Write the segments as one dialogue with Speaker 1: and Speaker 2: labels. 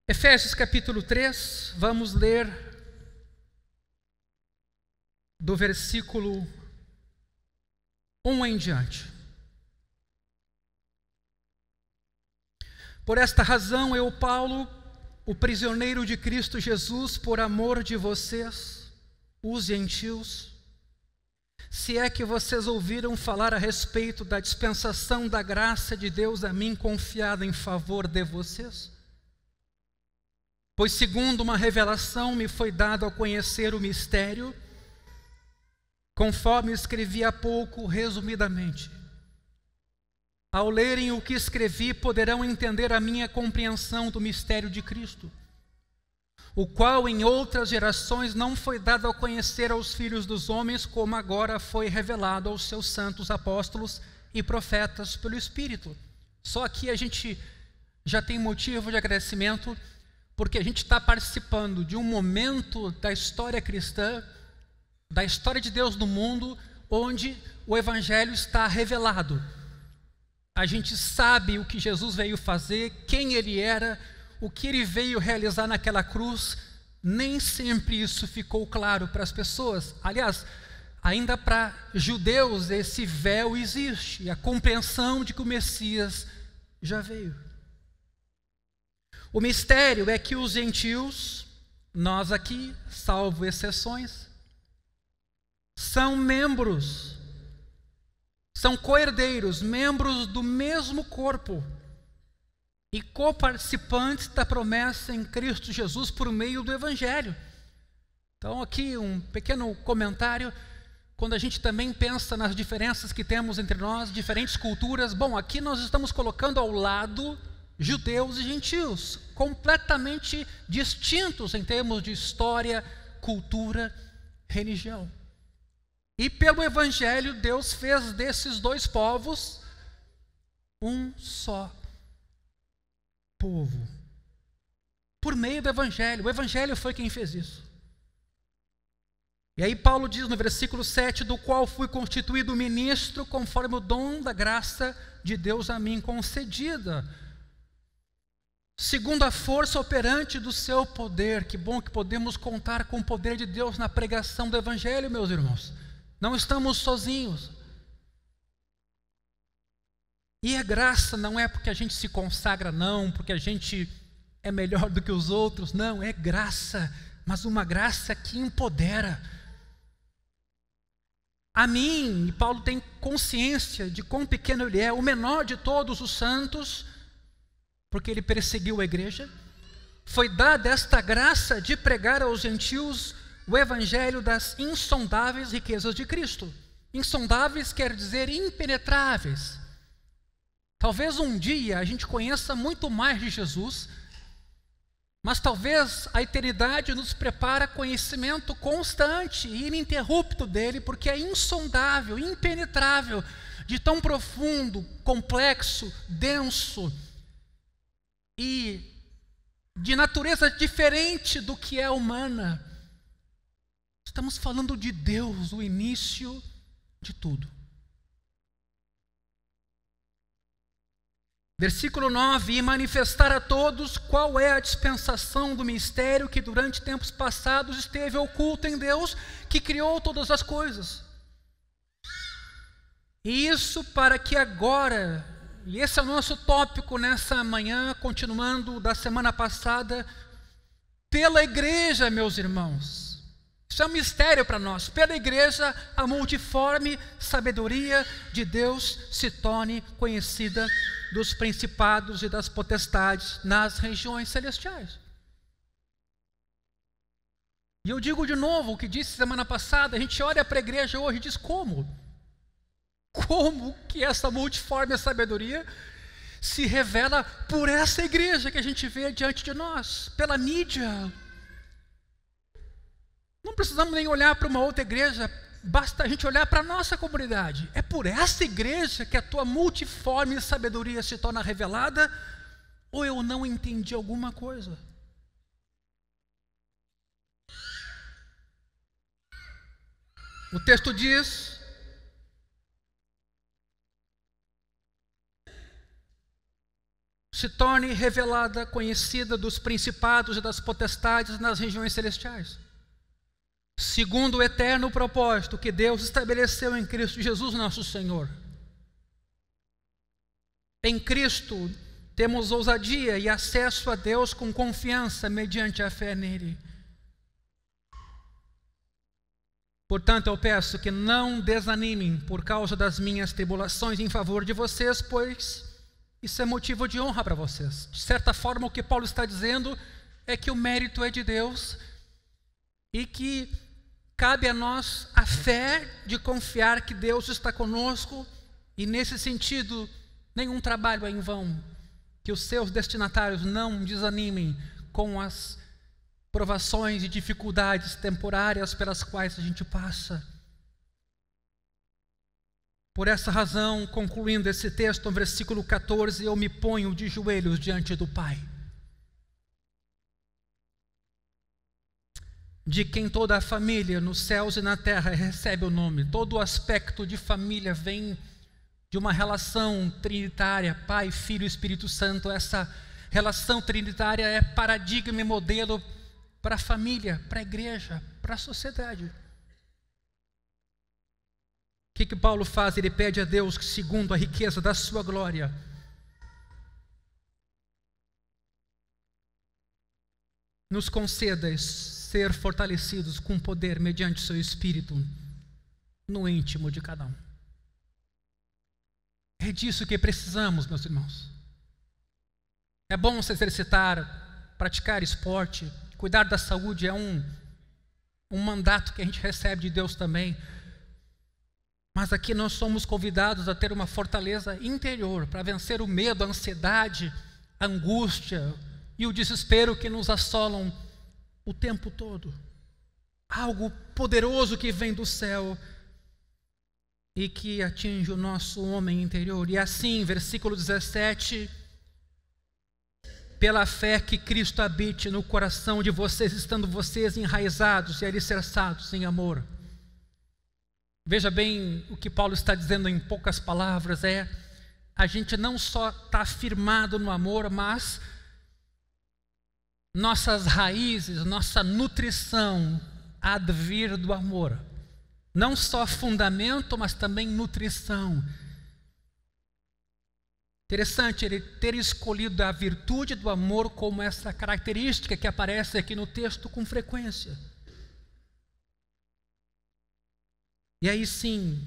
Speaker 1: Efésios capítulo 3, vamos ler do versículo 1 em diante. Por esta razão, eu, Paulo, o prisioneiro de Cristo Jesus, por amor de vocês, os gentios, se é que vocês ouviram falar a respeito da dispensação da graça de Deus a mim confiada em favor de vocês, pois segundo uma revelação me foi dado a conhecer o mistério, conforme escrevi há pouco resumidamente. Ao lerem o que escrevi, poderão entender a minha compreensão do mistério de Cristo, o qual em outras gerações não foi dado a conhecer aos filhos dos homens, como agora foi revelado aos seus santos apóstolos e profetas pelo Espírito. Só aqui a gente já tem motivo de agradecimento, porque a gente está participando de um momento da história cristã, da história de Deus no mundo, onde o Evangelho está revelado. A gente sabe o que Jesus veio fazer, quem Ele era, o que Ele veio realizar naquela cruz. Nem sempre isso ficou claro para as pessoas. Aliás, ainda para judeus esse véu existe, a compreensão de que o Messias já veio. O mistério é que os gentios, nós aqui, salvo exceções, são membros, são co-herdeiros, membros do mesmo corpo e coparticipantes da promessa em Cristo Jesus por meio do Evangelho. Então aqui um pequeno comentário, quando a gente também pensa nas diferenças que temos entre nós, diferentes culturas. Bom, aqui nós estamos colocando ao lado judeus e gentios, completamente distintos em termos de história, cultura, religião. E pelo Evangelho, Deus fez desses dois povos um só povo. Por meio do Evangelho. O Evangelho foi quem fez isso. E aí Paulo diz no versículo 7, do qual fui constituído ministro conforme o dom da graça de Deus a mim concedida, segundo a força operante do seu poder. Que bom que podemos contar com o poder de Deus na pregação do Evangelho, meus irmãos. Não estamos sozinhos. E a graça não é porque a gente se consagra, não, porque a gente é melhor do que os outros, não, é graça, mas uma graça que empodera. A mim, e Paulo tem consciência de quão pequeno ele é, o menor de todos os santos, porque ele perseguiu a igreja, foi dada esta graça de pregar aos gentios o evangelho das insondáveis riquezas de Cristo. Insondáveis quer dizer impenetráveis. Talvez um dia a gente conheça muito mais de Jesus, mas talvez a eternidade nos prepara conhecimento constante e ininterrupto dele, porque é insondável, impenetrável, de tão profundo, complexo, denso e de natureza diferente do que é humana. Estamos falando de Deus, o início de tudo. Versículo 9, e manifestar a todos qual é a dispensação do mistério que durante tempos passados esteve oculta em Deus, que criou todas as coisas. E isso para que agora, e esse é o nosso tópico nessa manhã, continuando da semana passada, pela igreja, meus irmãos. Isso é um mistério para nós. Pela igreja, a multiforme sabedoria de Deus se torne conhecida dos principados e das potestades nas regiões celestiais. E eu digo de novo o que disse semana passada, a gente olha para a igreja hoje e diz como? Como que essa multiforme sabedoria se revela por essa igreja que a gente vê diante de nós, pela mídia? Não precisamos nem olhar para uma outra igreja, basta a gente olhar para a nossa comunidade. É por essa igreja que a tua multiforme sabedoria se torna revelada, ou eu não entendi alguma coisa? O texto diz: se torne revelada, conhecida dos principados e das potestades nas regiões celestiais, segundo o eterno propósito que Deus estabeleceu em Cristo Jesus nosso Senhor. Em Cristo temos ousadia e acesso a Deus com confiança mediante a fé nele. Portanto, eu peço que não desanimem por causa das minhas tribulações em favor de vocês, pois isso é motivo de honra para vocês. De certa forma, o que Paulo está dizendo é que o mérito é de Deus e que cabe a nós a fé de confiar que Deus está conosco, e nesse sentido, nenhum trabalho é em vão. Que os seus destinatários não desanimem com as provações e dificuldades temporárias pelas quais a gente passa. Por essa razão, concluindo esse texto, no versículo 14, eu me ponho de joelhos diante do Pai, de quem toda a família nos céus e na terra recebe o nome. Todo o aspecto de família vem de uma relação trinitária, Pai, Filho e Espírito Santo. Essa relação trinitária é paradigma e modelo para a família, para a igreja, para a sociedade. O que Paulo faz? Ele pede a Deus que, segundo a riqueza da sua glória, nos conceda ser fortalecidos com poder mediante o seu Espírito no íntimo de cada um. É disso que precisamos, meus irmãos. É bom se exercitar, praticar esporte, cuidar da saúde, é um mandato que a gente recebe de Deus também. Mas aqui nós somos convidados a ter uma fortaleza interior para vencer o medo, a ansiedade, a angústia e o desespero que nos assolam o tempo todo. Algo poderoso que vem do céu e que atinge o nosso homem interior. E assim, versículo 17, pela fé que Cristo habite no coração de vocês, estando vocês enraizados e alicerçados em amor. Veja bem o que Paulo está dizendo em poucas palavras, a gente não só está firmado no amor, mas nossas raízes, nossa nutrição há de vir do amor. Não só fundamento, mas também nutrição. Interessante ele ter escolhido a virtude do amor como essa característica que aparece aqui no texto com frequência. E aí sim,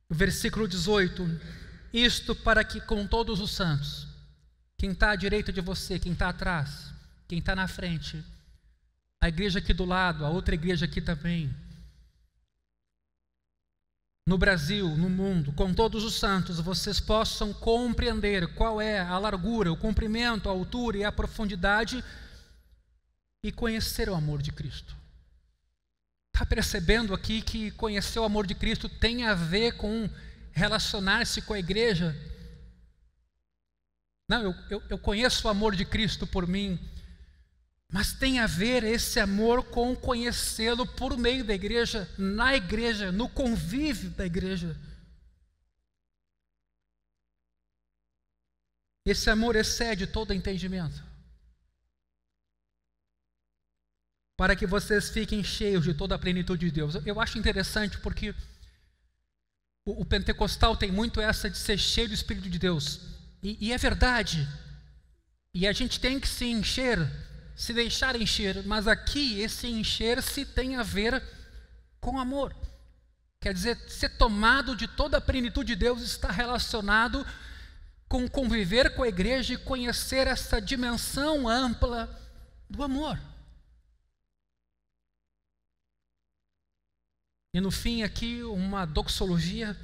Speaker 1: o versículo 18, isto para que com todos os santos, quem está à direita de você, quem está atrás, quem está na frente, a igreja aqui do lado, a outra igreja aqui também, no Brasil, no mundo, com todos os santos, vocês possam compreender qual é a largura, o comprimento, a altura e a profundidade e conhecer o amor de Cristo. Está percebendo aqui que conhecer o amor de Cristo tem a ver com relacionar-se com a igreja? Não, eu conheço o amor de Cristo por mim, mas tem a ver esse amor com conhecê-lo por meio da igreja, na igreja, no convívio da igreja. Esse amor excede todo entendimento, para que vocês fiquem cheios de toda a plenitude de Deus. Eu acho interessante porque o pentecostal tem muito essa de ser cheio do Espírito de Deus, e é verdade, e a gente tem que se encher, se deixar encher, mas aqui esse encher-se tem a ver com amor. Quer dizer, ser tomado de toda a plenitude de Deus está relacionado com conviver com a igreja e conhecer essa dimensão ampla do amor. E no fim aqui uma doxologia,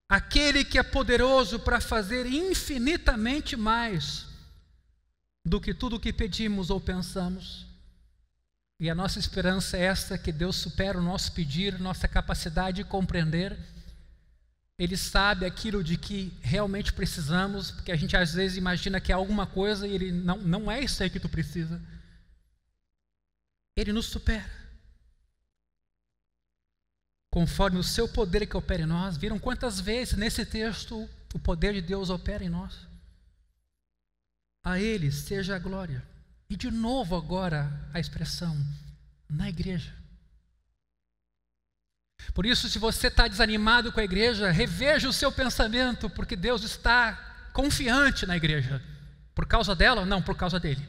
Speaker 1: aquele que é poderoso para fazer infinitamente mais do que tudo o que pedimos ou pensamos. E a nossa esperança é essa, que Deus supera o nosso pedir, nossa capacidade de compreender. Ele sabe aquilo de que realmente precisamos, porque a gente às vezes imagina que é alguma coisa e Ele não é isso aí que tu precisa. Ele nos supera, conforme o seu poder que opera em nós. Viram quantas vezes nesse texto o poder de Deus opera em nós? A Ele seja a glória. E de novo agora a expressão, na igreja. Por isso, se você está desanimado com a igreja, reveja o seu pensamento, porque Deus está confiante na igreja. Por causa dela? Não, por causa dele.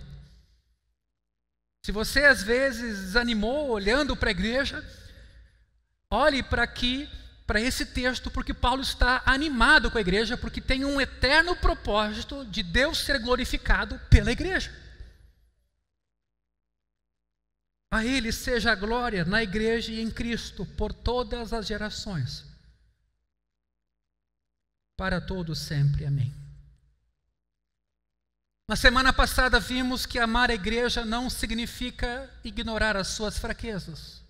Speaker 1: Se você às vezes desanimou olhando para a igreja, olhe para esse texto, porque Paulo está animado com a igreja, porque tem um eterno propósito de Deus ser glorificado pela igreja. A Ele seja a glória na igreja e em Cristo por todas as gerações, para todos sempre. Amém. Na semana passada vimos que amar a igreja não significa ignorar as suas fraquezas.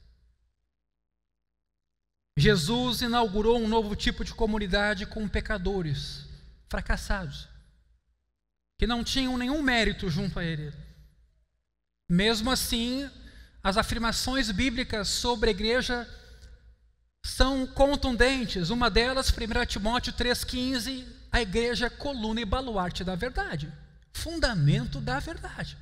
Speaker 1: Jesus inaugurou um novo tipo de comunidade com pecadores, fracassados, que não tinham nenhum mérito junto a Ele. Mesmo assim, as afirmações bíblicas sobre a igreja são contundentes. Uma delas, 1 Timóteo 3,15, a igreja é coluna e baluarte da verdade, fundamento da verdade.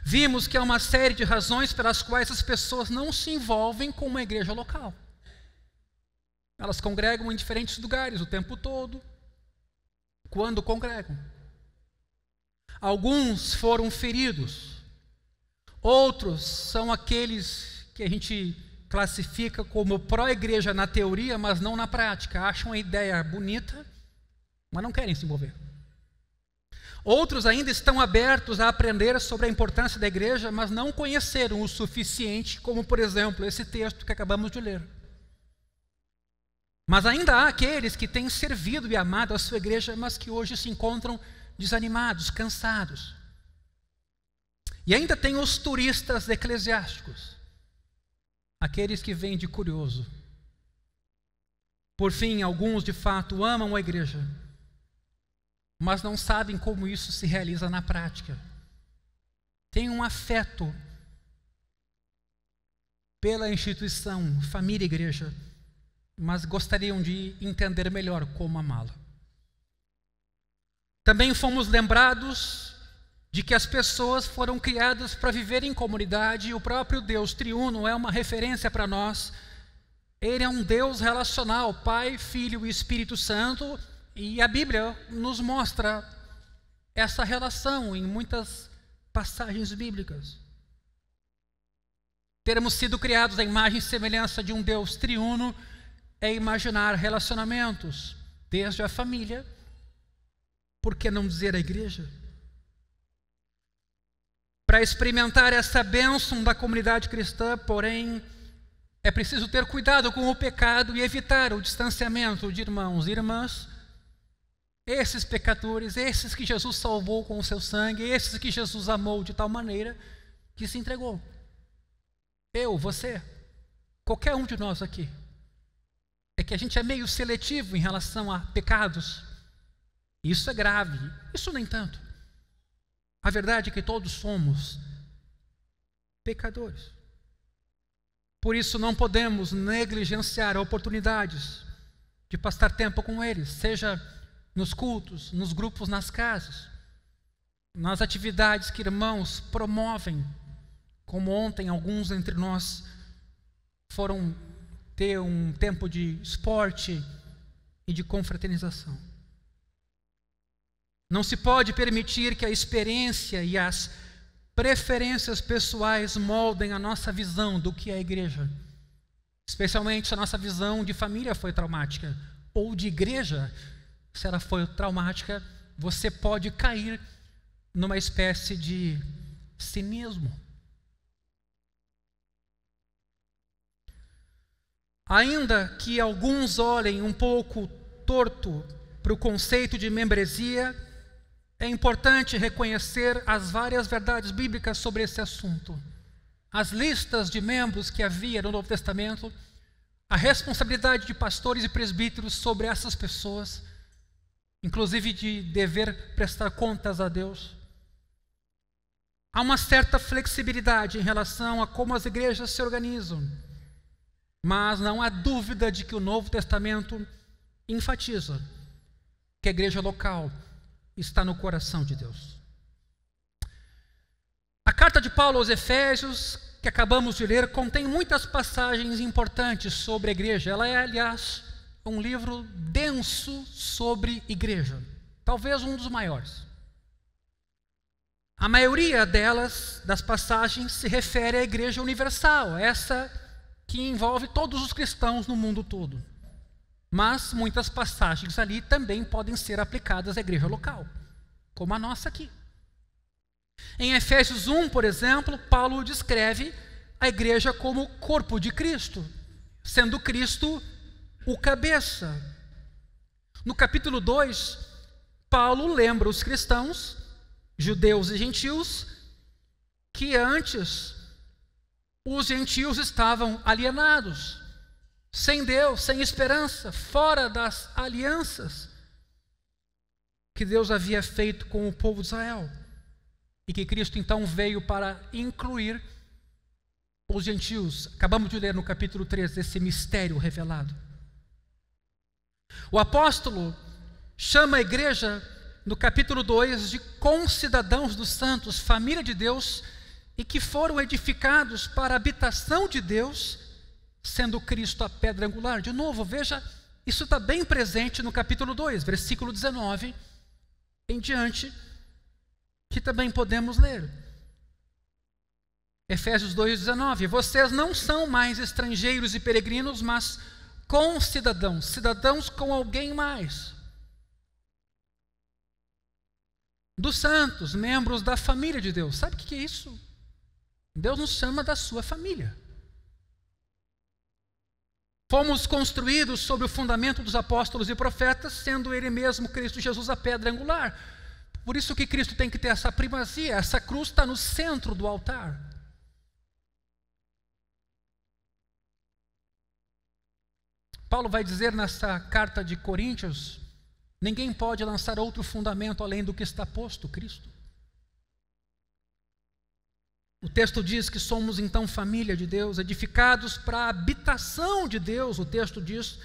Speaker 1: Vimos que há uma série de razões pelas quais as pessoas não se envolvem com uma igreja local. Elas congregam em diferentes lugares o tempo todo, quando congregam. Alguns foram feridos, outros são aqueles que a gente classifica como pró-igreja na teoria, mas não na prática. Acham a ideia bonita, mas não querem se envolver. Outros ainda estão abertos a aprender sobre a importância da igreja, mas não conheceram o suficiente, como por exemplo esse texto que acabamos de ler. Mas ainda há aqueles que têm servido e amado a sua igreja, mas que hoje se encontram desanimados, cansados. E ainda tem os turistas eclesiásticos, aqueles que vêm de curioso. Por fim, alguns de fato amam a igreja, mas não sabem como isso se realiza na prática. Têm um afeto pela instituição, família e igreja, mas gostariam de entender melhor como amá-la. Também fomos lembrados de que as pessoas foram criadas para viver em comunidade, e o próprio Deus triuno é uma referência para nós. Ele é um Deus relacional, Pai, Filho e Espírito Santo, e a Bíblia nos mostra essa relação em muitas passagens bíblicas. Termos sido criados à imagem e semelhança de um Deus triuno é imaginar relacionamentos, desde a família, por que não dizer a igreja? Para experimentar essa bênção da comunidade cristã, porém, é preciso ter cuidado com o pecado e evitar o distanciamento de irmãos e irmãs, esses pecadores, esses que Jesus salvou com o seu sangue, esses que Jesus amou de tal maneira que se entregou. Eu, você, qualquer um de nós aqui. É que a gente é meio seletivo em relação a pecados. Isso é grave, isso nem tanto. A verdade é que todos somos pecadores. Por isso não podemos negligenciar oportunidades de passar tempo com eles, seja nos cultos, nos grupos nas casas, nas atividades que irmãos promovem, como ontem alguns entre nós foram ter um tempo de esporte e de confraternização. Não se pode permitir que a experiência e as preferências pessoais moldem a nossa visão do que é a igreja. Especialmente se a nossa visão de família foi traumática, ou de igreja, se ela foi traumática, você pode cair numa espécie de cinismo. Ainda que alguns olhem um pouco torto para o conceito de membresia, é importante reconhecer as várias verdades bíblicas sobre esse assunto. As listas de membros que havia no Novo Testamento, a responsabilidade de pastores e presbíteros sobre essas pessoas, inclusive de dever prestar contas a Deus. Há uma certa flexibilidade em relação a como as igrejas se organizam, mas não há dúvida de que o Novo Testamento enfatiza que a igreja local está no coração de Deus. A carta de Paulo aos Efésios, que acabamos de ler, contém muitas passagens importantes sobre a igreja. Ela é, aliás, um livro denso sobre igreja, talvez um dos maiores. A maioria delas, das passagens, se refere à igreja universal, essa que envolve todos os cristãos no mundo todo. Mas muitas passagens ali também podem ser aplicadas à igreja local, como a nossa aqui. Em Efésios 1, por exemplo, Paulo descreve a igreja como o corpo de Cristo, sendo Cristo o cabeça. No capítulo 2, Paulo lembra os cristãos, judeus e gentios, que antes os gentios estavam alienados, sem Deus, sem esperança, fora das alianças que Deus havia feito com o povo de Israel. E que Cristo então veio para incluir os gentios. Acabamos de ler no capítulo 3 esse mistério revelado. O apóstolo chama a igreja no capítulo 2 de concidadãos dos santos, família de Deus, e que foram edificados para a habitação de Deus, sendo Cristo a pedra angular. De novo, veja, isso está bem presente no capítulo 2, versículo 19 em diante, que também podemos ler. Efésios 2,19: vocês não são mais estrangeiros e peregrinos, mas concidadãos, cidadãos com alguém mais, dos santos, membros da família de Deus. Sabe o que é isso? Deus nos chama da sua família. Fomos construídos sobre o fundamento dos apóstolos e profetas, sendo Ele mesmo, Cristo Jesus, a pedra angular. Por isso que Cristo tem que ter essa primazia, essa cruz está no centro do altar. Paulo vai dizer nessa carta de Coríntios: ninguém pode lançar outro fundamento além do que está posto, Cristo. O texto diz que somos então família de Deus, edificados para a habitação de Deus. O texto diz: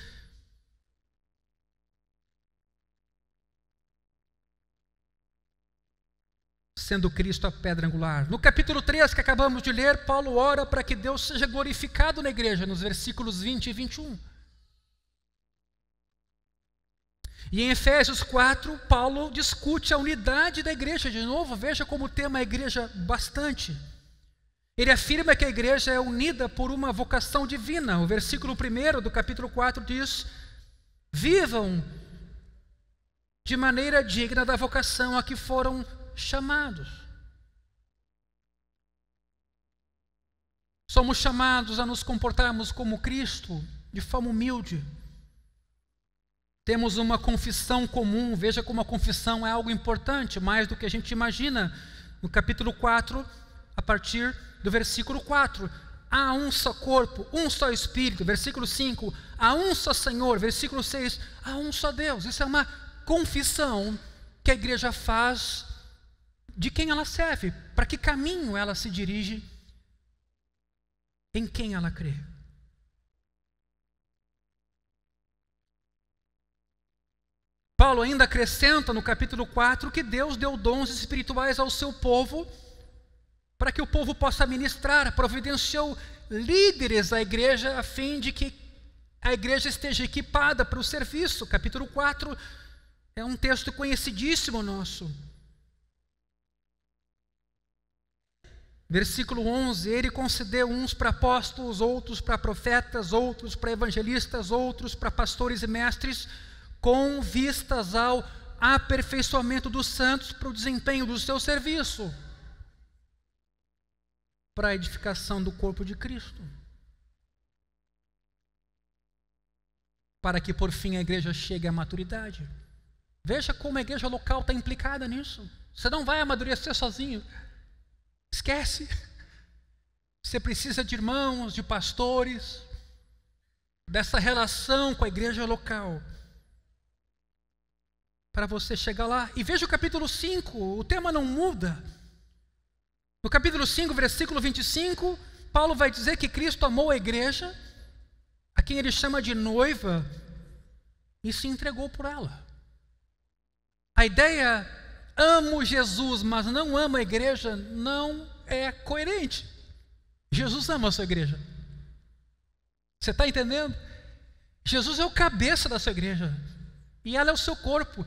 Speaker 1: sendo Cristo a pedra angular. No capítulo 3 que acabamos de ler, Paulo ora para que Deus seja glorificado na igreja, nos versículos 20 e 21. E em Efésios 4, Paulo discute a unidade da igreja. De novo, veja como o tema é a igreja bastante. Ele afirma que a igreja é unida por uma vocação divina. O versículo 1 do capítulo 4 diz: vivam de maneira digna da vocação a que foram chamados. Somos chamados a nos comportarmos como Cristo, de forma humilde. Temos uma confissão comum. Veja como a confissão é algo importante, mais do que a gente imagina. No capítulo 4, a partir do versículo 4, há um só corpo, um só Espírito. Versículo 5, há um só Senhor. Versículo 6, há um só Deus. Isso é uma confissão que a igreja faz de quem ela serve, para que caminho ela se dirige, em quem ela crê. Paulo ainda acrescenta no capítulo 4 que Deus deu dons espirituais ao seu povo, para que o povo possa ministrar, providenciou líderes à igreja, a fim de que a igreja esteja equipada para o serviço. Capítulo 4 é um texto conhecidíssimo nosso. Versículo 11, ele concedeu uns para apóstolos, outros para profetas, outros para evangelistas, outros para pastores e mestres, com vistas ao aperfeiçoamento dos santos para o desempenho do seu serviço, para a edificação do corpo de Cristo, para que por fim a igreja chegue à maturidade. Veja como a igreja local está implicada nisso. Você não vai amadurecer sozinho. Esquece. Você precisa de irmãos, de pastores, dessa relação com a igreja local, para você chegar lá. E veja o capítulo 5, o tema não muda. No capítulo 5, versículo 25, Paulo vai dizer que Cristo amou a igreja, a quem ele chama de noiva, e se entregou por ela. A ideia amo Jesus, mas não amo a igreja, não é coerente. Jesus ama a sua igreja. Você está entendendo? Jesus é o cabeça da sua igreja e ela é o seu corpo.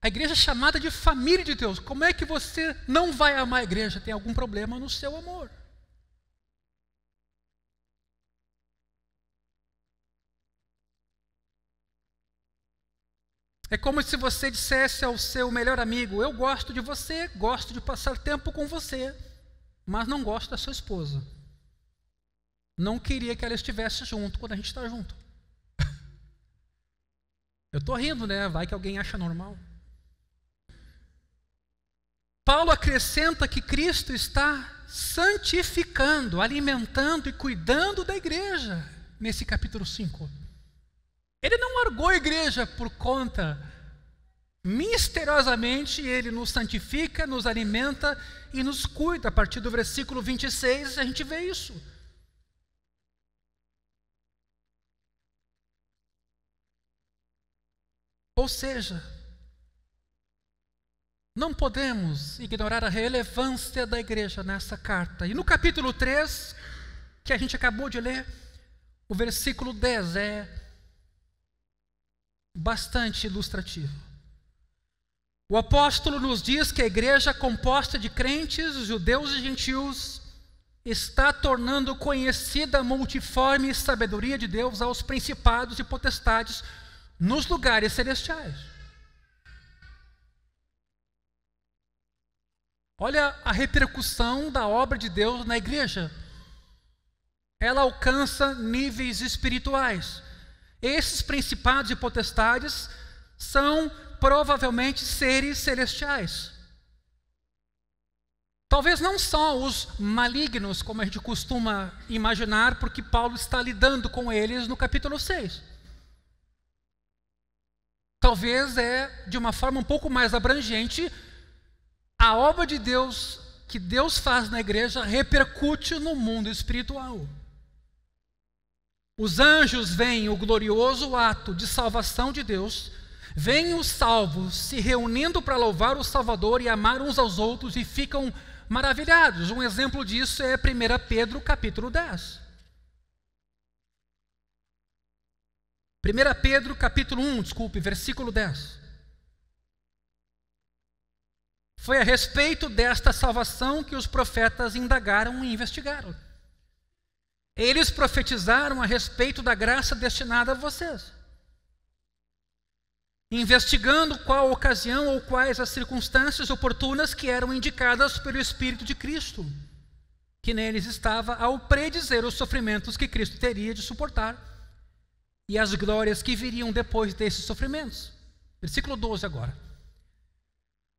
Speaker 1: A igreja é chamada de família de Deus. Como é que você não vai amar a igreja? Tem algum problema no seu amor. É como se você dissesse ao seu melhor amigo: eu gosto de você, gosto de passar tempo com você, mas não gosto da sua esposa. Não queria que ela estivesse junto quando a gente está junto. Eu estou rindo, né? Vai que alguém acha normal. Paulo acrescenta que Cristo está santificando, alimentando e cuidando da igreja, nesse capítulo 5. Ele não largou a igreja por conta. Misteriosamente, ele nos santifica, nos alimenta e nos cuida. A partir do versículo 26, a gente vê isso. Ou seja, não podemos ignorar a relevância da igreja nessa carta. E no capítulo 3, que a gente acabou de ler, o versículo 10 é bastante ilustrativo. O apóstolo nos diz que a igreja composta de crentes, judeus e gentios, está tornando conhecida a multiforme sabedoria de Deus aos principados e potestades nos lugares celestiais. Olha a repercussão da obra de Deus na igreja. Ela alcança níveis espirituais. Esses principados e potestades são provavelmente seres celestiais. Talvez não só os malignos, como a gente costuma imaginar, porque Paulo está lidando com eles no capítulo 6. Talvez de uma forma um pouco mais abrangente, a obra de Deus que Deus faz na igreja repercute no mundo espiritual. Os anjos veem o glorioso ato de salvação de Deus, veem os salvos se reunindo para louvar o Salvador e amar uns aos outros e ficam maravilhados. Um exemplo disso é 1 Pedro capítulo 10. 1 Pedro capítulo 1, versículo 10. Foi a respeito desta salvação que os profetas indagaram e investigaram. Eles profetizaram a respeito da graça destinada a vocês, investigando qual a ocasião ou quais as circunstâncias oportunas que eram indicadas pelo Espírito de Cristo, que neles estava ao predizer os sofrimentos que Cristo teria de suportar e as glórias que viriam depois desses sofrimentos. Versículo 12 agora.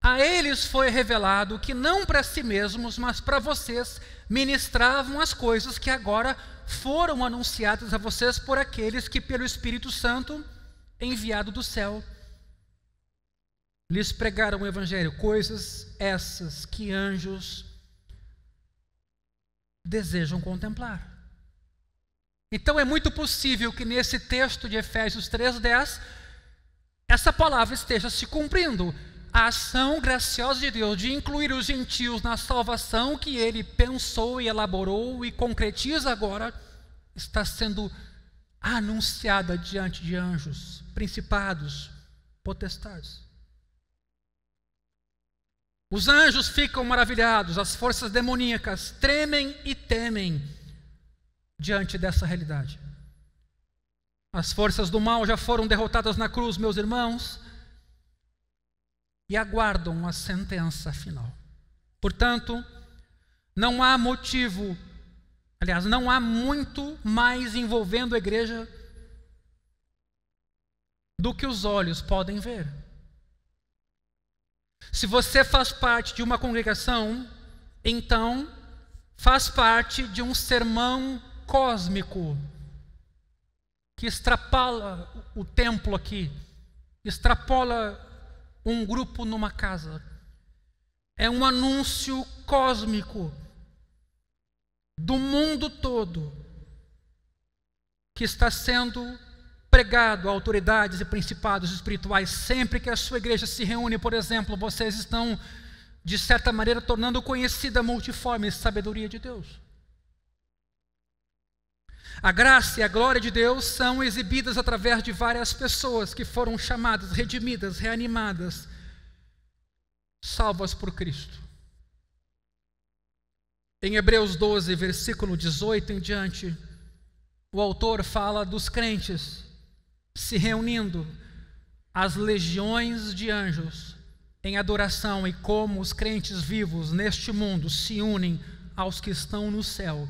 Speaker 1: A eles foi revelado que não para si mesmos, mas para vocês ministravam as coisas que agora foram anunciadas a vocês por aqueles que pelo Espírito Santo, enviado do céu, lhes pregaram o Evangelho, coisas essas que anjos desejam contemplar. Então é muito possível que nesse texto de Efésios 3:10, essa palavra esteja se cumprindo. A ação graciosa de Deus de incluir os gentios na salvação que Ele pensou e elaborou e concretiza agora, está sendo anunciada diante de anjos, principados, potestades. Os anjos ficam maravilhados, as forças demoníacas tremem e temem diante dessa realidade. As forças do mal já foram derrotadas na cruz, meus irmãos, e aguardam a sentença final. Portanto, não há motivo, aliás, não há muito mais envolvendo a igreja do que os olhos podem ver. Se você faz parte de uma congregação, então faz parte de um sermão cósmico que extrapola o templo aqui, extrapola um grupo numa casa. É um anúncio cósmico do mundo todo que está sendo pregado a autoridades e principados espirituais. Sempre que a sua igreja se reúne, por exemplo, vocês estão, de certa maneira, tornando conhecida a multiforme sabedoria de Deus. A graça e a glória de Deus são exibidas através de várias pessoas que foram chamadas, redimidas, reanimadas, salvas por Cristo. Em Hebreus 12, versículo 18 em diante, o autor fala dos crentes se reunindo, as legiões de anjos, em adoração, e como os crentes vivos neste mundo se unem aos que estão no céu,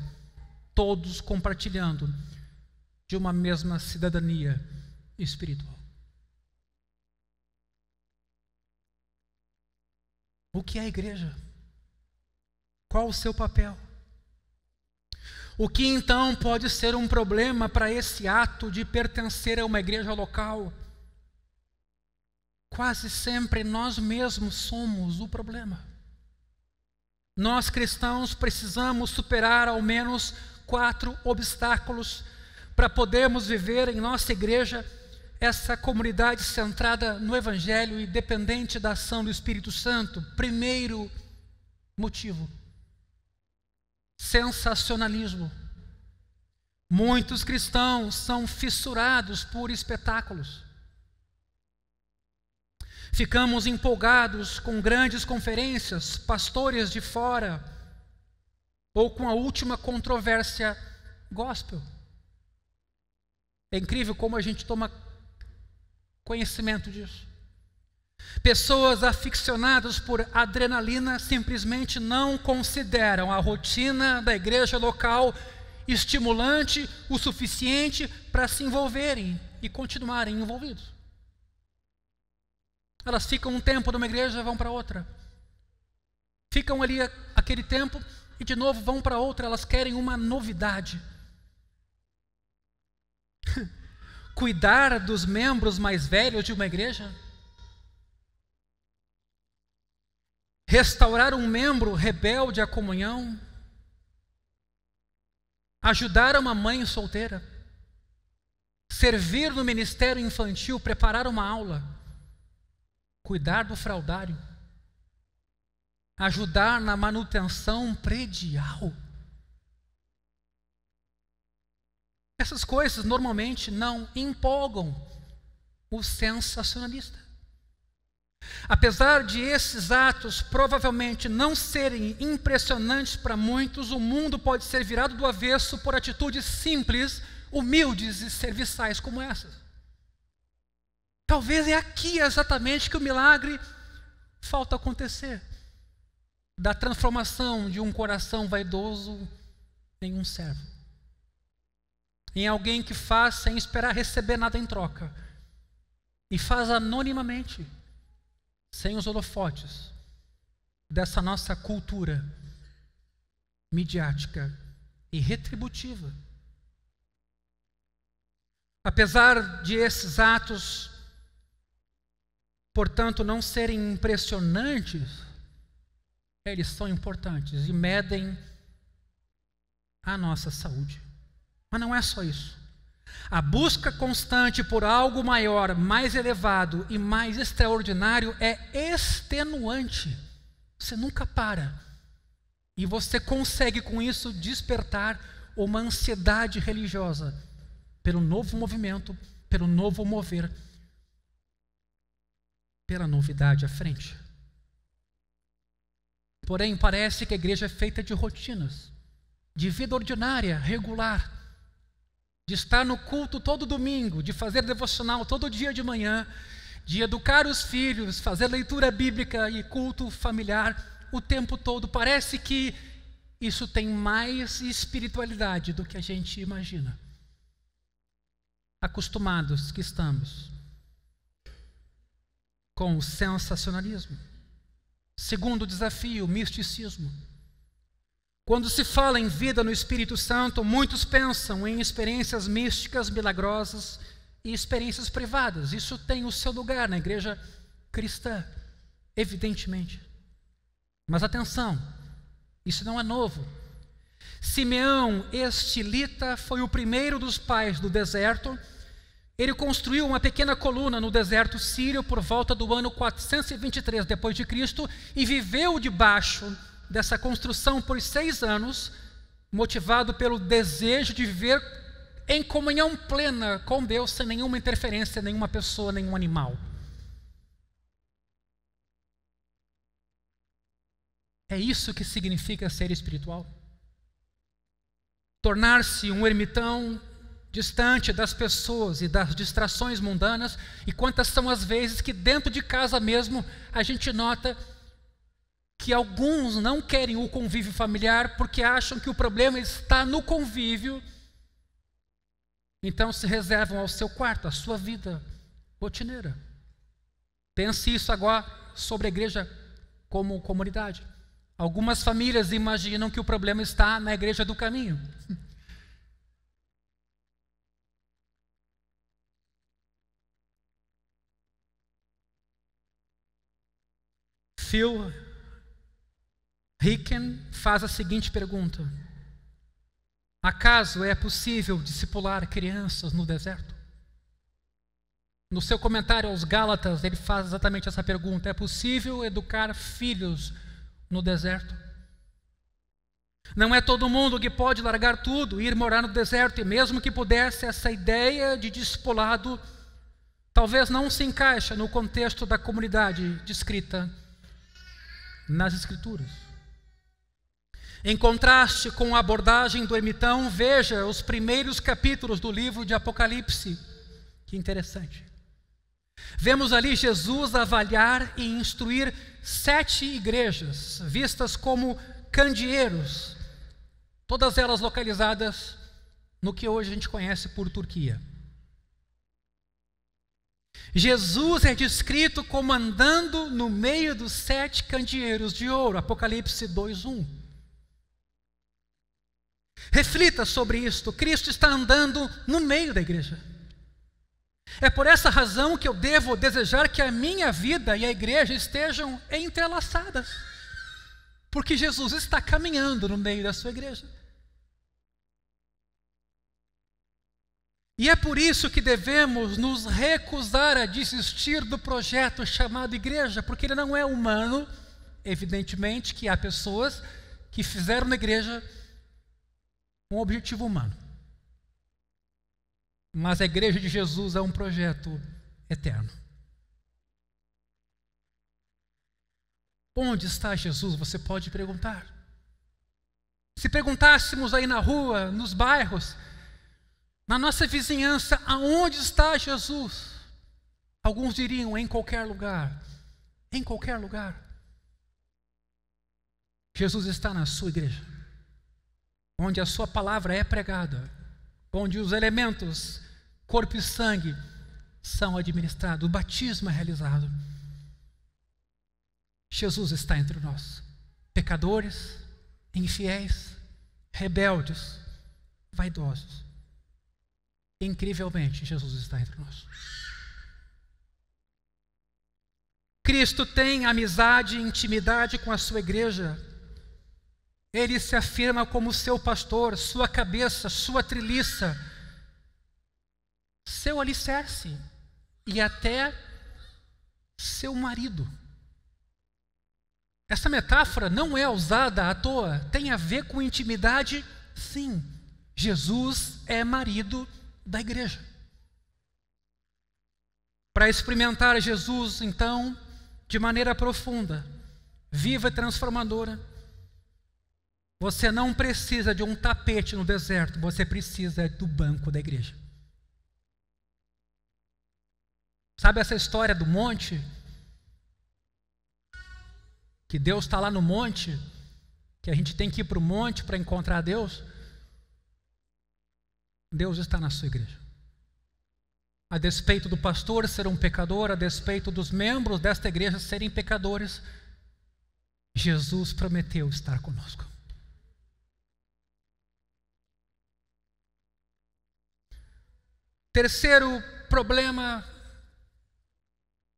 Speaker 1: todos compartilhando de uma mesma cidadania espiritual. O que é a igreja? Qual o seu papel? O que então pode ser um problema para esse ato de pertencer a uma igreja local? Quase sempre nós mesmos somos o problema. Nós cristãos precisamos superar ao menos 4 obstáculos para podermos viver em nossa igreja essa comunidade centrada no Evangelho e dependente da ação do Espírito Santo. Primeiro motivo: sensacionalismo. Muitos cristãos são fissurados por espetáculos. Ficamos empolgados com grandes conferências, pastores de fora, ou com a última controvérsia gospel. É incrível como a gente toma conhecimento disso. Pessoas aficionadas por adrenalina simplesmente não consideram a rotina da igreja local estimulante o suficiente para se envolverem e continuarem envolvidos. Elas ficam um tempo numa igreja e vão para outra. Ficam ali aquele tempo e de novo vão para outra. Elas querem uma novidade. Cuidar dos membros mais velhos de uma igreja? Restaurar um membro rebelde à comunhão? Ajudar uma mãe solteira? Servir no ministério infantil? Preparar uma aula? Cuidar do fraudário? Ajudar na manutenção predial? Essas coisas normalmente não empolgam o sensacionalista. Apesar de esses atos provavelmente não serem impressionantes para muitos, o mundo pode ser virado do avesso por atitudes simples, humildes e serviçais como essas. Talvez é aqui exatamente que o milagre falta acontecer, da transformação de um coração vaidoso em um servo, em alguém que faz sem esperar receber nada em troca, e faz anonimamente, sem os holofotes dessa nossa cultura midiática e retributiva. Apesar de esses atos, portanto, não serem impressionantes, eles são importantes e medem a nossa saúde. Mas não é só isso. A busca constante por algo maior, mais elevado e mais extraordinário é extenuante. Você nunca para. E você consegue com isso despertar uma ansiedade religiosa pelo novo movimento, pelo novo mover, pela novidade à frente. Porém, parece que a igreja é feita de rotinas, de vida ordinária, regular, de estar no culto todo domingo, de fazer devocional todo dia de manhã, de educar os filhos, fazer leitura bíblica e culto familiar o tempo todo. Parece que isso tem mais espiritualidade do que a gente imagina. Acostumados que estamos com o sensacionalismo. Segundo desafio, misticismo. Quando se fala em vida no Espírito Santo, muitos pensam em experiências místicas, milagrosas e experiências privadas. Isso tem o seu lugar na igreja cristã, evidentemente. Mas atenção, isso não é novo. Simeão Estilita foi o primeiro dos pais do deserto Ele construiu uma pequena coluna no deserto sírio por volta do ano 423 d.C. e viveu debaixo dessa construção por 6 anos, motivado pelo desejo de viver em comunhão plena com Deus, sem nenhuma interferência, nenhuma pessoa, nenhum animal. É isso que significa ser espiritual. Tornar-se um ermitão distante das pessoas e das distrações mundanas. E quantas são as vezes que dentro de casa mesmo a gente nota que alguns não querem o convívio familiar porque acham que o problema está no convívio, então se reservam ao seu quarto, à sua vida rotineira. Pense isso agora sobre a igreja como comunidade. Algumas famílias imaginam que o problema está na igreja do caminho. Phil Hicken faz a seguinte pergunta: acaso é possível discipular crianças no deserto? No seu comentário aos Gálatas, ele faz exatamente essa pergunta: é possível educar filhos no deserto? Não é todo mundo que pode largar tudo e ir morar no deserto, e mesmo que pudesse, essa ideia de discipulado talvez não se encaixa no contexto da comunidade descrita nas Escrituras. Em contraste com a abordagem do ermitão, veja os primeiros capítulos do livro de Apocalipse. Que interessante. Vemos ali Jesus avaliar e instruir 7 igrejas, vistas como candeeiros, todas elas localizadas no que hoje a gente conhece por Turquia. Jesus é descrito como andando no meio dos 7 candeeiros de ouro, Apocalipse 2:1. Reflita sobre isto: Cristo está andando no meio da igreja. É por essa razão que eu devo desejar que a minha vida e a igreja estejam entrelaçadas, porque Jesus está caminhando no meio da sua igreja. E é por isso que devemos nos recusar a desistir do projeto chamado igreja, porque ele não é humano. Evidentemente que há pessoas que fizeram na igreja um objetivo humano, mas a igreja de Jesus é um projeto eterno. Onde está Jesus? Você pode perguntar. Se perguntássemos aí na rua, nos bairros, na nossa vizinhança, aonde está Jesus? Alguns diriam: em qualquer lugar. Em qualquer lugar. Jesus está na sua igreja, onde a sua palavra é pregada, onde os elementos, corpo e sangue, são administrados, o batismo é realizado. Jesus está entre nós, pecadores, infiéis, rebeldes, vaidosos. Incrivelmente, Jesus está entre nós. Cristo tem amizade e intimidade com a sua igreja. Ele se afirma como seu pastor, sua cabeça, sua treliça, seu alicerce e até seu marido. Essa metáfora não é usada à toa, tem a ver com intimidade, sim. Jesus é marido da igreja. Para experimentar Jesus, então, de maneira profunda, viva e transformadora, você não precisa de um tapete no deserto, você precisa do banco da igreja. Sabe essa história do monte? Que Deus está lá no monte, que a gente tem que ir para o monte para encontrar Deus? Deus está na sua igreja. A despeito do pastor ser um pecador, a despeito dos membros desta igreja serem pecadores, Jesus prometeu estar conosco. Terceiro problema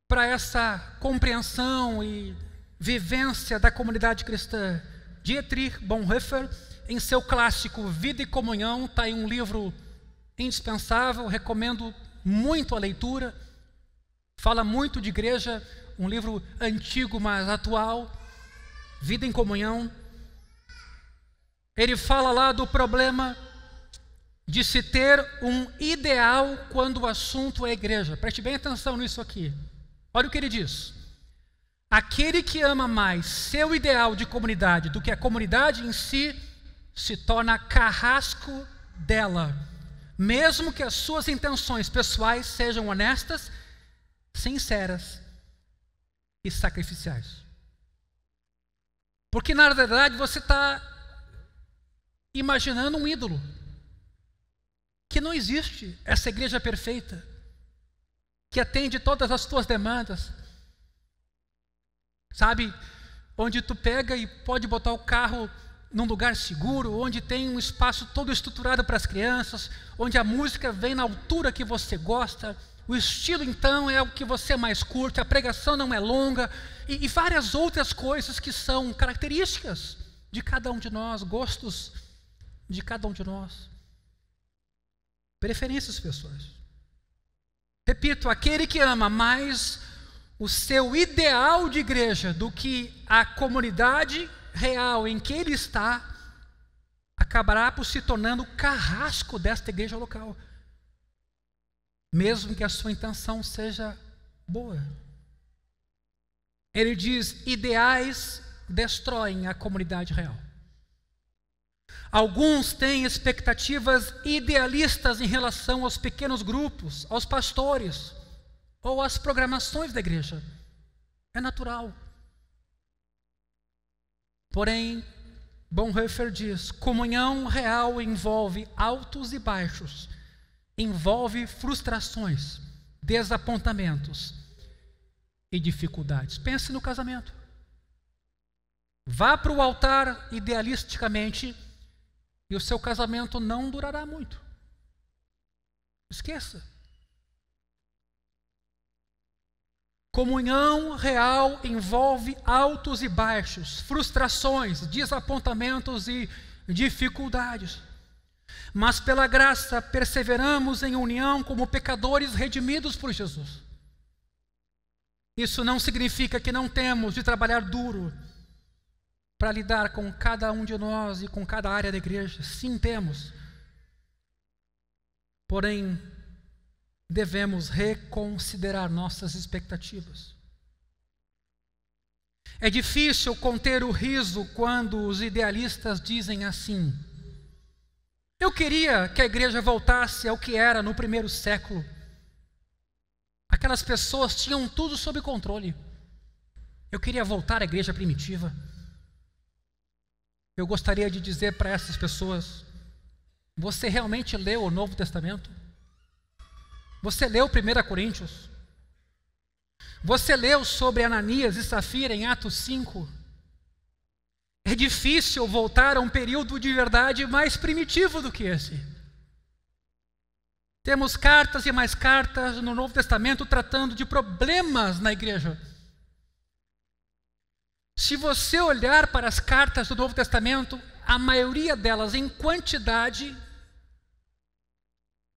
Speaker 1: para essa compreensão e vivência da comunidade cristã. Dietrich Bonhoeffer, em seu clássico Vida e Comunhão, está aí um livro indispensável, recomendo muito a leitura, fala muito de igreja, um livro antigo, mas atual, Vida em Comunhão. Ele fala lá do problema de se ter um ideal quando o assunto é igreja. Preste bem atenção nisso aqui. Olha o que ele diz. Aquele que ama mais seu ideal de comunidade do que a comunidade em si, se torna carrasco dela, mesmo que as suas intenções pessoais sejam honestas, sinceras e sacrificiais. Porque na verdade você está imaginando um ídolo, que não existe essa igreja perfeita, que atende todas as tuas demandas, sabe, onde tu pega e pode botar o carro num lugar seguro, onde tem um espaço todo estruturado para as crianças, onde a música vem na altura que você gosta, o estilo então é o que você mais curte, a pregação não é longa, e várias outras coisas que são características de cada um de nós, gostos de cada um de nós, preferências pessoais. Repito, aquele que ama mais o seu ideal de igreja do que a comunidade real em que ele está, acabará por se tornando carrasco desta igreja local, mesmo que a sua intenção seja boa. Ele diz: ideais destroem a comunidade real. Alguns têm expectativas idealistas em relação aos pequenos grupos, aos pastores, ou às programações da igreja. É natural. Porém, Bonhoeffer diz: comunhão real envolve altos e baixos, envolve frustrações, desapontamentos e dificuldades. Pense no casamento. Vá para o altar idealisticamente e o seu casamento não durará muito. Esqueça. Comunhão real envolve altos e baixos, frustrações, desapontamentos e dificuldades. Mas pela graça perseveramos em união como pecadores redimidos por Jesus. Isso não significa que não temos de trabalhar duro para lidar com cada um de nós e com cada área da igreja. Sim, temos. Porém, devemos reconsiderar nossas expectativas. É difícil conter o riso quando os idealistas dizem assim: eu queria que a igreja voltasse ao que era no primeiro século. Aquelas pessoas tinham tudo sob controle. Eu queria voltar à igreja primitiva. Eu gostaria de dizer para essas pessoas: você realmente leu o Novo Testamento? Você leu 1 Coríntios? Você leu sobre Ananias e Safira em Atos 5? É difícil voltar a um período de verdade mais primitivo do que esse. Temos cartas e mais cartas no Novo Testamento tratando de problemas na igreja. Se você olhar para as cartas do Novo Testamento, a maioria delas, em quantidade,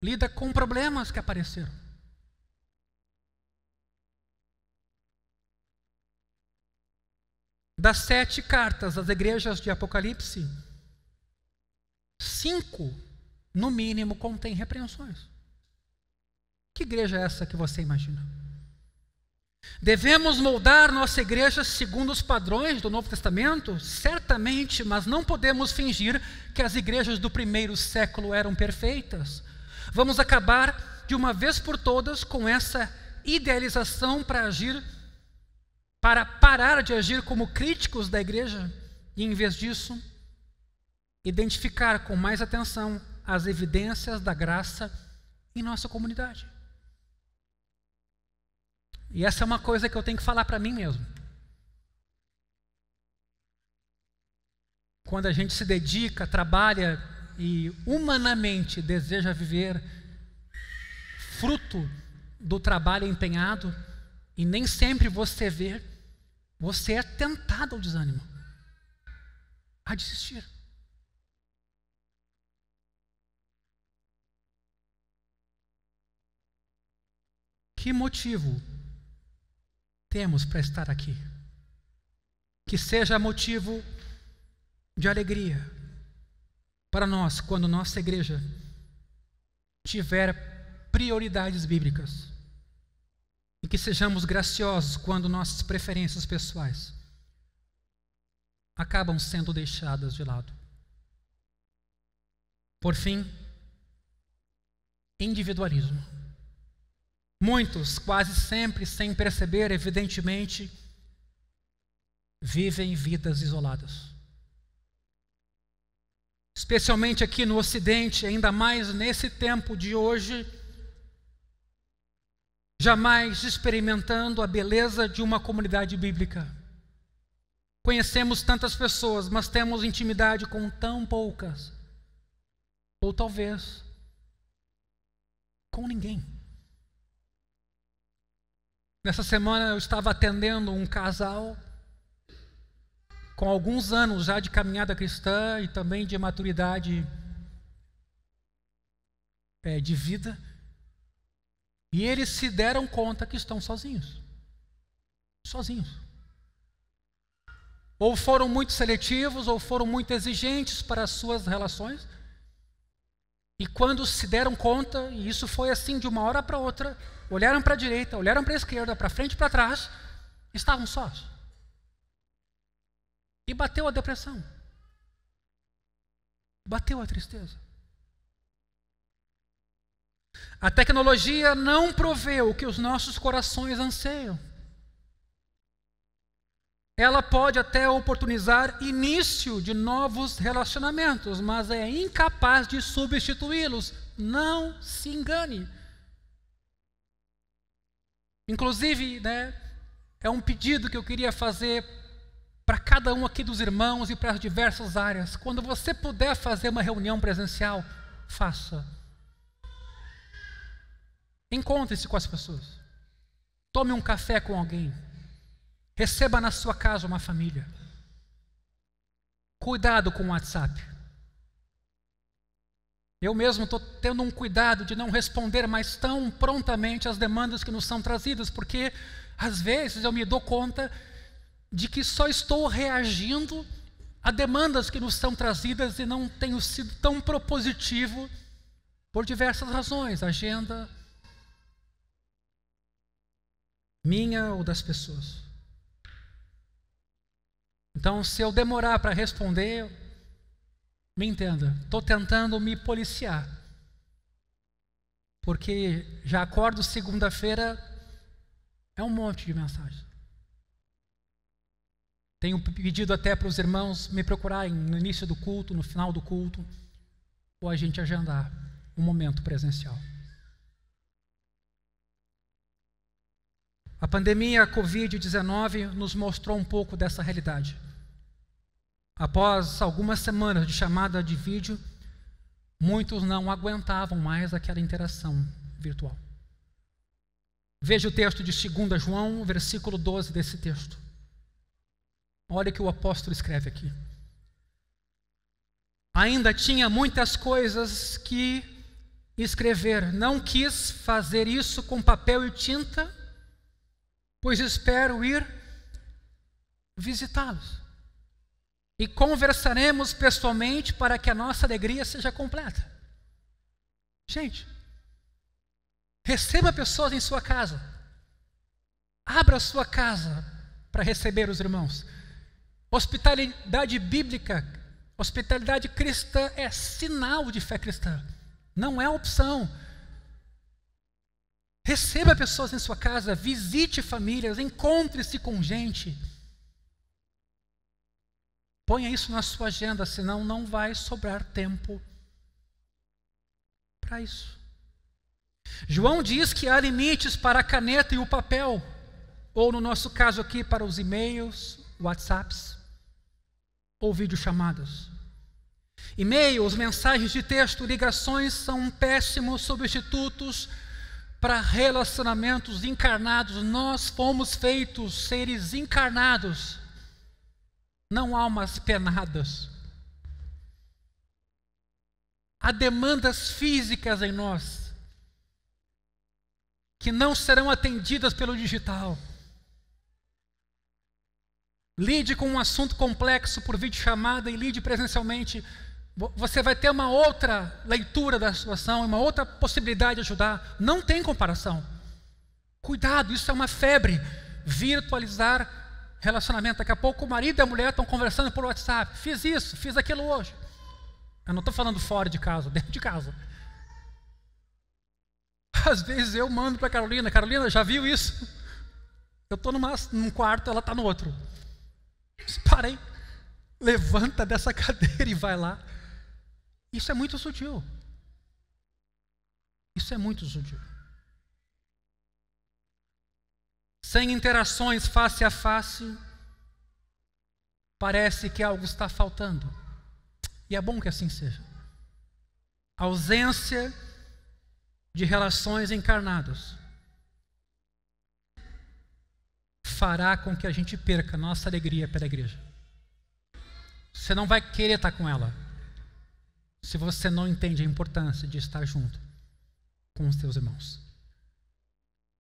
Speaker 1: lida com problemas que apareceram. Das 7 cartas às igrejas de Apocalipse, 5, no mínimo, contêm repreensões. Que igreja é essa que você imagina? Devemos moldar nossa igreja segundo os padrões do Novo Testamento? Certamente, mas não podemos fingir que as igrejas do primeiro século eram perfeitas. Vamos acabar de uma vez por todas com essa idealização para parar de agir como críticos da igreja e, em vez disso, identificar com mais atenção as evidências da graça em nossa comunidade. E essa é uma coisa que eu tenho que falar para mim mesmo. Quando a gente se dedica, trabalha e humanamente deseja viver fruto do trabalho empenhado, e nem sempre você vê, você é tentado ao desânimo, a desistir. Que motivo temos para estar aqui? Que seja motivo de alegria para nós quando nossa igreja tiver prioridades bíblicas. E que sejamos graciosos quando nossas preferências pessoais acabam sendo deixadas de lado. Por fim, individualismo. Muitos, quase sempre sem perceber, evidentemente, vivem vidas isoladas. Especialmente aqui no Ocidente, ainda mais nesse tempo de hoje, jamais experimentando a beleza de uma comunidade bíblica. Conhecemos tantas pessoas, mas temos intimidade com tão poucas. Ou talvez com ninguém. Nessa semana eu estava atendendo um casal com alguns anos já de caminhada cristã e também de maturidade de vida. E eles se deram conta que estão sozinhos. Sozinhos. Ou foram muito seletivos, ou foram muito exigentes para as suas relações. E quando se deram conta, e isso foi assim de uma hora para outra, olharam para a direita, olharam para a esquerda, para frente e para trás, estavam sós. E bateu a depressão. Bateu a tristeza. A tecnologia não provê o que os nossos corações anseiam. Ela pode até oportunizar início de novos relacionamentos, mas é incapaz de substituí-los. Não se engane. Inclusive, é um pedido que eu queria fazer para cada um aqui dos irmãos e para as diversas áreas. Quando você puder fazer uma reunião presencial, faça. Encontre-se com as pessoas. Tome um café com alguém. Receba na sua casa uma família. Cuidado com o WhatsApp. Eu mesmo estou tendo um cuidado de não responder mais tão prontamente às demandas que nos são trazidas, porque às vezes eu me dou conta de que só estou reagindo a demandas que nos são trazidas e não tenho sido tão propositivo por diversas razões, agenda minha ou das pessoas. Então, se eu demorar para responder, me entenda, estou tentando me policiar. Porque já acordo segunda-feira, é um monte de mensagem. Tenho pedido até para os irmãos me procurarem no início do culto, no final do culto, ou a gente agendar um momento presencial. A pandemia Covid-19 nos mostrou um pouco dessa realidade. Após algumas semanas de chamada de vídeo, muitos não aguentavam mais aquela interação virtual. Veja o texto de 2 João, versículo 12 desse texto. Olha o que o apóstolo escreve aqui. Ainda tinha muitas coisas que escrever. Não quis fazer isso com papel e tinta, pois espero ir visitá-los. E conversaremos pessoalmente para que a nossa alegria seja completa. Gente, receba pessoas em sua casa. Abra a sua casa para receber os irmãos. Hospitalidade bíblica, hospitalidade cristã é sinal de fé cristã. Não é opção. Receba pessoas em sua casa, visite famílias, encontre-se com gente. Ponha isso na sua agenda, senão não vai sobrar tempo para isso. João diz que há limites para a caneta e o papel, ou no nosso caso aqui, para os e-mails, WhatsApps, ou videochamadas. E-mails, mensagens de texto, ligações são péssimos substitutos para relacionamentos encarnados. Nós fomos feitos seres encarnados, não almas penadas. Há demandas físicas em nós. que não serão atendidas pelo digital. Lide com um assunto complexo por videochamada e lide presencialmente. Você vai ter uma outra leitura da situação, uma outra possibilidade de ajudar. Não tem comparação. Cuidado, isso é uma febre. Virtualizar relacionamento. Daqui a pouco o marido e a mulher estão conversando por WhatsApp. Fiz isso, fiz aquilo hoje. Eu não estou falando fora de casa, dentro de casa. Às vezes eu mando para a Carolina. Carolina, já viu isso? Eu estou num quarto, ela está no outro. Parei. Levanta dessa cadeira e vai lá. Isso é muito sutil. Isso é muito sutil. Sem interações face a face, parece que algo está faltando. E é bom que assim seja. A ausência de relações encarnadas fará com que a gente perca a nossa alegria pela igreja. Você não vai querer estar com ela se você não entende a importância de estar junto com os seus irmãos.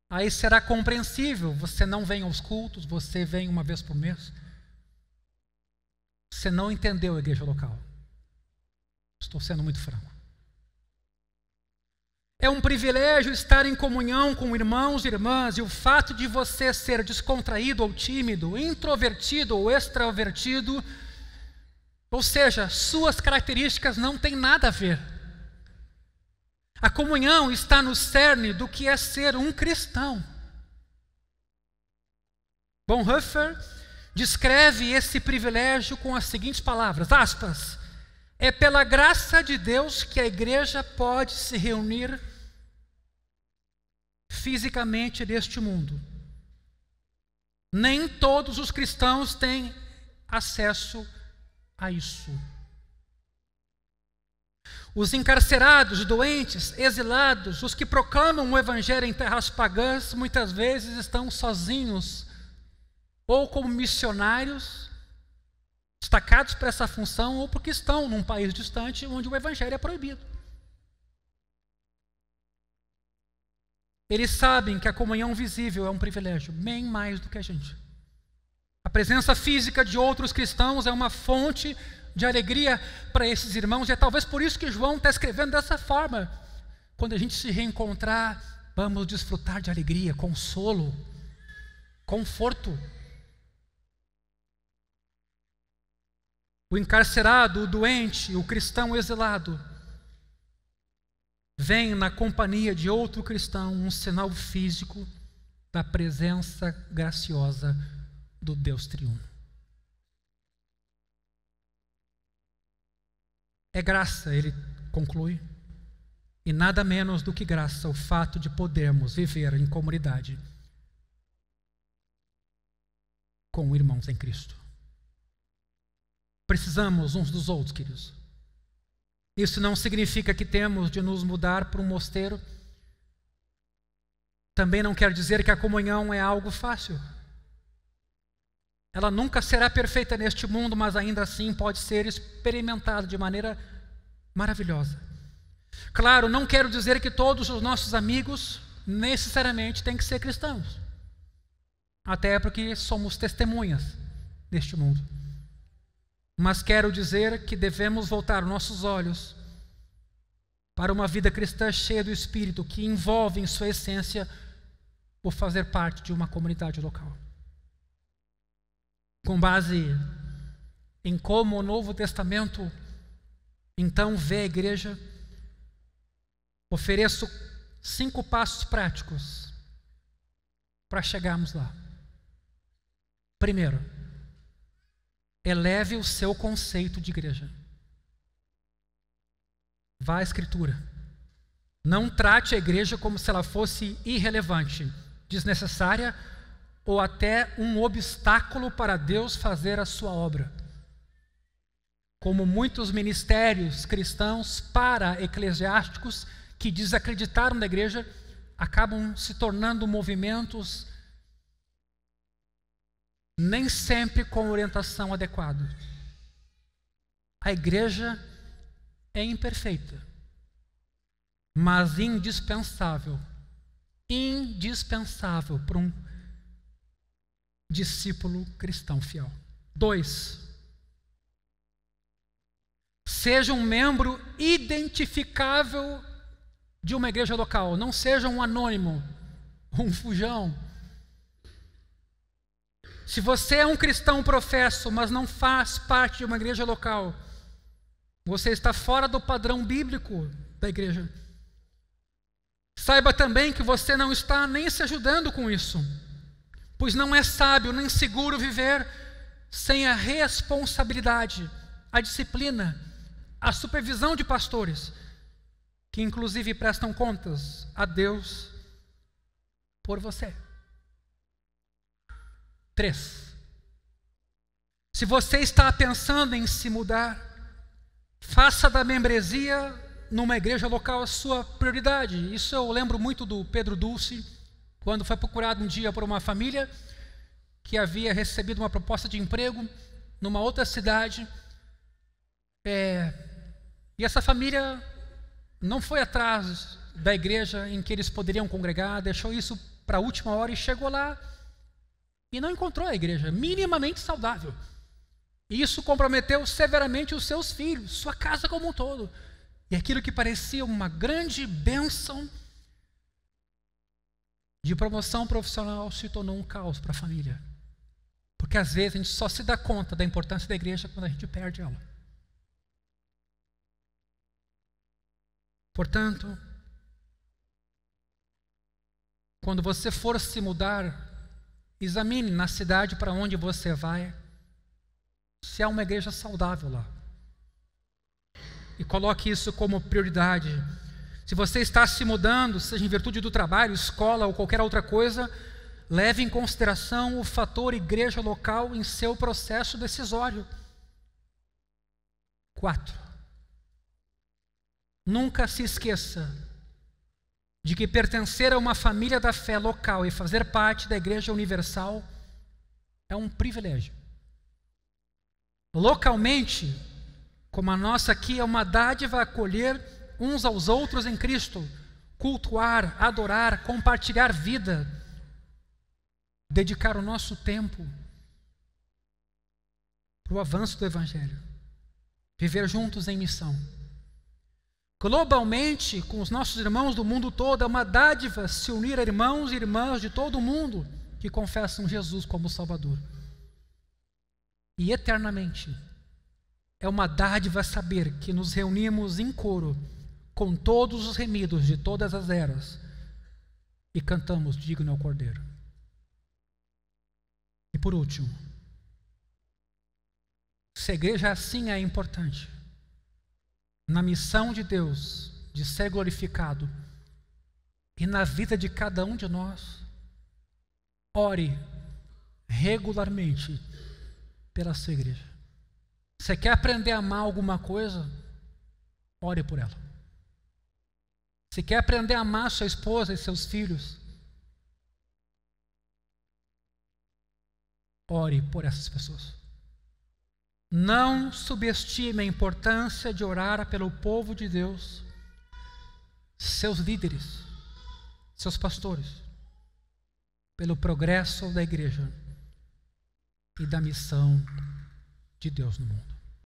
Speaker 1: Aí será compreensível, você não vem aos cultos, você vem uma vez por mês. Você não entendeu a igreja local. Estou sendo muito franco. É um privilégio estar em comunhão com irmãos e irmãs, e o fato de você ser descontraído ou tímido, introvertido ou extrovertido, ou seja, suas características não têm nada a ver. A comunhão está no cerne do que é ser um cristão. Bonhoeffer descreve esse privilégio com as seguintes palavras, aspas, é pela graça de Deus que a igreja pode se reunir fisicamente neste mundo. Nem todos os cristãos têm acesso a isso. Os encarcerados, doentes, exilados, os que proclamam o evangelho em terras pagãs, muitas vezes estão sozinhos, ou como missionários, destacados para essa função, ou porque estão num país distante onde o evangelho é proibido. Eles sabem que a comunhão visível é um privilégio, bem mais do que a gente. A presença física de outros cristãos é uma fonte de alegria para esses irmãos, e é talvez por isso que João está escrevendo dessa forma. Quando a gente se reencontrar, vamos desfrutar de alegria, consolo, conforto. O encarcerado, o doente, o cristão exilado, vem na companhia de outro cristão um sinal físico da presença graciosa do Deus triuno. É graça, ele conclui, e nada menos do que graça o fato de podermos viver em comunidade com irmãos em Cristo. Precisamos uns dos outros, queridos. Isso não significa que temos de nos mudar para um mosteiro. Também não quer dizer que a comunhão é algo fácil. Ela nunca será perfeita neste mundo, mas ainda assim pode ser experimentada de maneira maravilhosa. Claro, não quero dizer que todos os nossos amigos necessariamente têm que ser cristãos. Até porque somos testemunhas deste mundo. Mas quero dizer que devemos voltar nossos olhos para uma vida cristã cheia do Espírito, que envolve em sua essência o fazer parte de uma comunidade local. Com base em como o Novo Testamento então vê a igreja, ofereço 5 passos práticos para chegarmos lá. Primeiro, eleve o seu conceito de igreja. Vá à Escritura. Não trate a igreja como se ela fosse irrelevante, desnecessária ou até um obstáculo para Deus fazer a sua obra. Como muitos ministérios cristãos para-eclesiásticos que desacreditaram da igreja acabam se tornando movimentos nem sempre com orientação adequada. A igreja é imperfeita, mas indispensável indispensável para um discípulo cristão fiel. 2. Seja um membro identificável de uma igreja local. Não seja um anônimo, um fujão. Se você é um cristão professo, mas não faz parte de uma igreja local, você está fora do padrão bíblico da igreja. Saiba também que você não está nem se ajudando com isso, pois não é sábio nem seguro viver sem a responsabilidade, a disciplina, a supervisão de pastores, que inclusive prestam contas a Deus por você. 3. Se você está pensando em se mudar, faça da membresia numa igreja local a sua prioridade. Isso eu lembro muito do Pedro Dulce, quando foi procurado um dia por uma família que havia recebido uma proposta de emprego numa outra cidade. E essa família não foi atrás da igreja em que eles poderiam congregar, deixou isso para a última hora e chegou lá e não encontrou a igreja minimamente saudável. E isso comprometeu severamente os seus filhos, sua casa como um todo. E aquilo que parecia uma grande bênção de promoção profissional se tornou um caos para a família. Porque às vezes a gente só se dá conta da importância da igreja quando a gente perde ela. Portanto, quando você for se mudar, examine na cidade para onde você vai se há uma igreja saudável lá. E coloque isso como prioridade. Se você está se mudando, seja em virtude do trabalho, escola ou qualquer outra coisa, leve em consideração o fator igreja local em seu processo decisório. 4. Nunca se esqueça de que pertencer a uma família da fé local e fazer parte da Igreja Universal é um privilégio. Localmente, como a nossa aqui, é uma dádiva acolher uns aos outros em Cristo, cultuar, adorar, compartilhar vida, dedicar o nosso tempo para o avanço do Evangelho, viver juntos em missão. Globalmente, com os nossos irmãos do mundo todo, é uma dádiva se unir a irmãos e irmãs de todo o mundo que confessam Jesus como Salvador. E eternamente, é uma dádiva saber que nos reunimos em coro com todos os remidos de todas as eras e cantamos digno ao Cordeiro. E por último, se a igreja assim é importante, na missão de Deus de ser glorificado e na vida de cada um de nós, ore regularmente pela sua igreja. Você quer aprender a amar alguma coisa? Ore por ela. Se quer aprender a amar sua esposa e seus filhos, ore por essas pessoas. Não subestime a importância de orar pelo povo de Deus, seus líderes, seus pastores, pelo progresso da igreja e da missão de Deus no mundo.